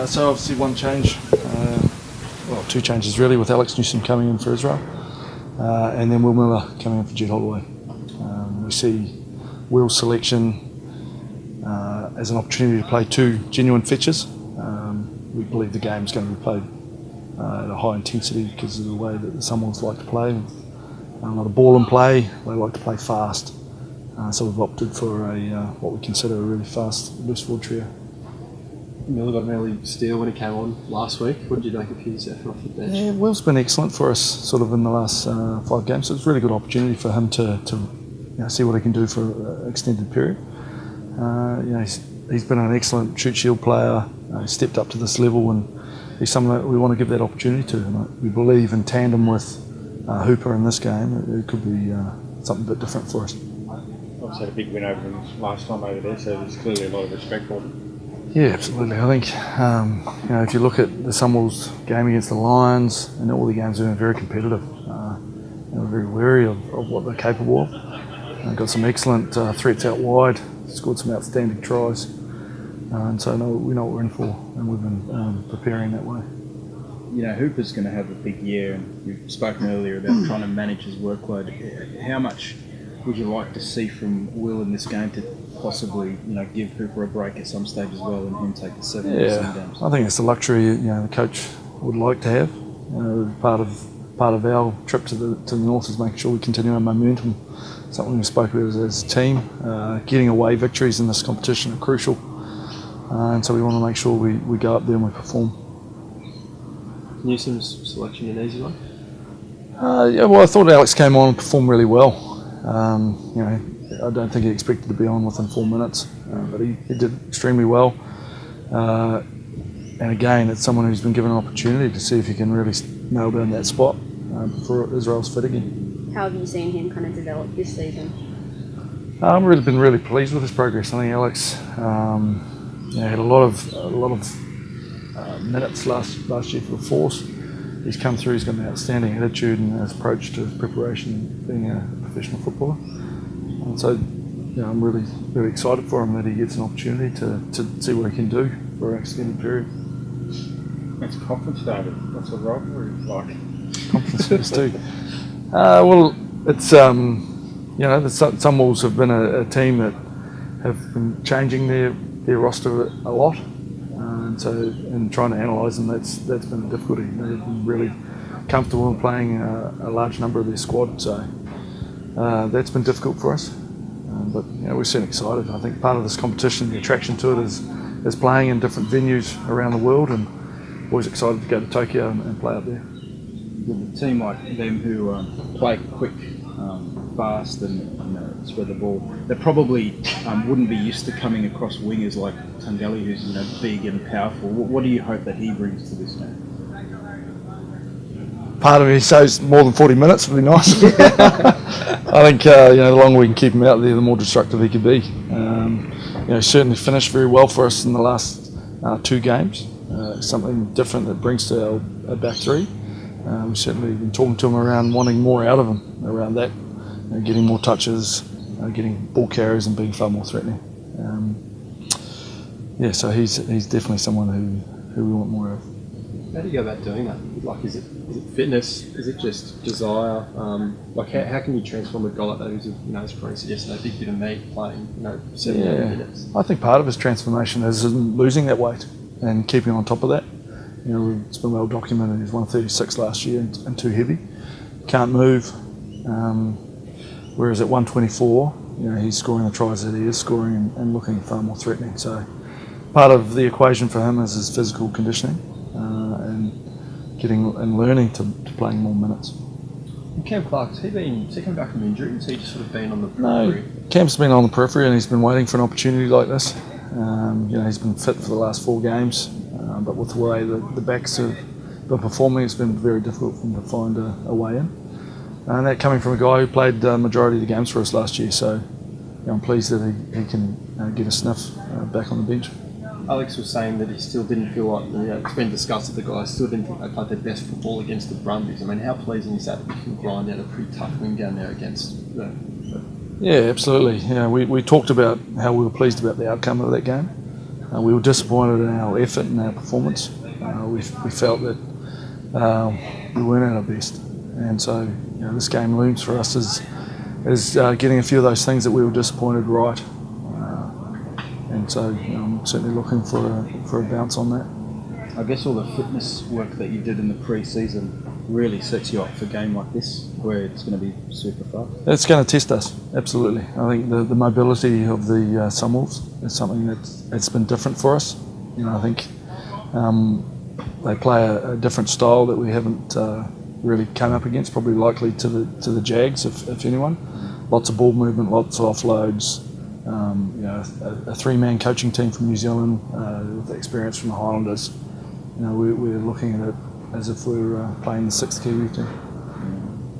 So obviously one change, well, two changes really, with Alex Newsom coming in for Israel, and then Will Miller coming in for Jed Holloway. We see Will's selection as an opportunity to play two genuine fetchers. We believe the game is going to be played at a high intensity because of the way that the Sunwolves like to play. A lot of ball in play, they like to play fast. So we've opted for what we consider a really fast loose forward trio. Miller got an early steal when he came on last week. What did you make of his effort off the bench? Yeah, Will's been excellent for us sort of in the last 5 games, so it's a really good opportunity for him to see what he can do for an extended period. He's been an excellent shoot shield player, stepped up to this level, and he's someone that we want to give that opportunity to. And we believe in tandem with Hooper in this game, it could be something a bit different for us. Obviously had a big win over him last time over there, so there's clearly a lot of respect for him. Yeah, absolutely. I think if you look at the Sunwolves game against the Lions, and all the games have been very competitive. We're very wary of what they're capable of. Got some excellent threats out wide, scored some outstanding tries, and so we know what we're in for, and we've been preparing that way. You know, Hooper's going to have a big year, and you've spoken earlier about trying to manage his workload. How much would you like to see from Will in this game to possibly, give Hooper a break at some stage as well, and him take the 7 games? I think it's a luxury the coach would like to have. Part of our trip to the north is making sure we continue our momentum. Something we spoke about as a team. Getting away victories in this competition are crucial, and so we want to make sure we go up there and we perform. Newsom's selection an easy one? I thought Alex came on and performed really well. I don't think he expected to be on within 4 minutes, but he did extremely well. And again, it's someone who's been given an opportunity to see if he can really nail down that spot before Israel's fit again. How have you seen him kind of develop this season? I've been really pleased with his progress. I think Alex had a lot of minutes last year for the Force. He's come through. He's got an outstanding attitude and his approach to preparation, being a professional footballer. And so, I'm really, really excited for him that he gets an opportunity to see what he can do for an extended period. It's conference, David. What's the rivalry like? Conference is too. Well, it's the Sunwolves have been a team that have been changing their roster a lot, and so in trying to analyse them, that's been a difficulty. They've been really comfortable in playing a large number of their squad, so that's been difficult for us. But we're certainly excited. I think part of this competition, the attraction to it is playing in different venues around the world, and always excited to go to Tokyo and play up there. With a team like them who play quick, fast, and spread the ball, they probably wouldn't be used to coming across wingers like Tungeli, who's big and powerful. What do you hope that he brings to this game? Part of me says more than 40 minutes would be nice. I think the longer we can keep him out there, the more destructive he could be. Certainly finished very well for us in the last 2 games. Something different that brings to our back three. We've certainly been talking to him around wanting more out of him around that, getting more touches, getting ball carries, and being far more threatening. So he's definitely someone who we want more of. How do you go about doing that? Like, is it fitness? Is it just desire? How can you transform a guy like that who's, as Corey suggested, a big bit of meat playing, 7 minutes? I think part of his transformation is in losing that weight and keeping on top of that. It's been well documented. He was 136 last year and too heavy. Can't move. Whereas at 124, he's scoring the tries that he is scoring and looking far more threatening. So part of the equation for him is his physical conditioning and getting and learning to playing more minutes. And Cam Clark, has he come back from injury? Has he just sort of been on the periphery? No, Cam's been on the periphery and he's been waiting for an opportunity like this. He's been fit for the last 4 games, but with the way the backs have been performing, it's been very difficult for him to find a way in. And that coming from a guy who played the majority of the games for us last year, so I'm pleased that he can get a sniff back on the bench. Alex was saying that he still didn't feel like, it's been discussed that the guys still didn't think they played their best football against the Brumbies. I mean, how pleasing is that we can grind out a pretty tough win down there against Yeah, absolutely. We talked about how we were pleased about the outcome of that game. we were disappointed in our effort and our performance. We felt that we weren't at our best, and so this game looms for us as getting a few of those things that we were disappointed right. And so I'm certainly looking for a bounce on that. I guess all the fitness work that you did in the pre-season really sets you up for a game like this, where it's going to be super fast. It's going to test us, absolutely. I think the mobility of the Sunwolves is something that's been different for us. I think they play a different style that we haven't really come up against, probably likely to the Jags, if anyone. Lots of ball movement, lots of offloads. A three-man coaching team from New Zealand with experience from the Highlanders. We're looking at it as if we're playing the sixth Kiwi team.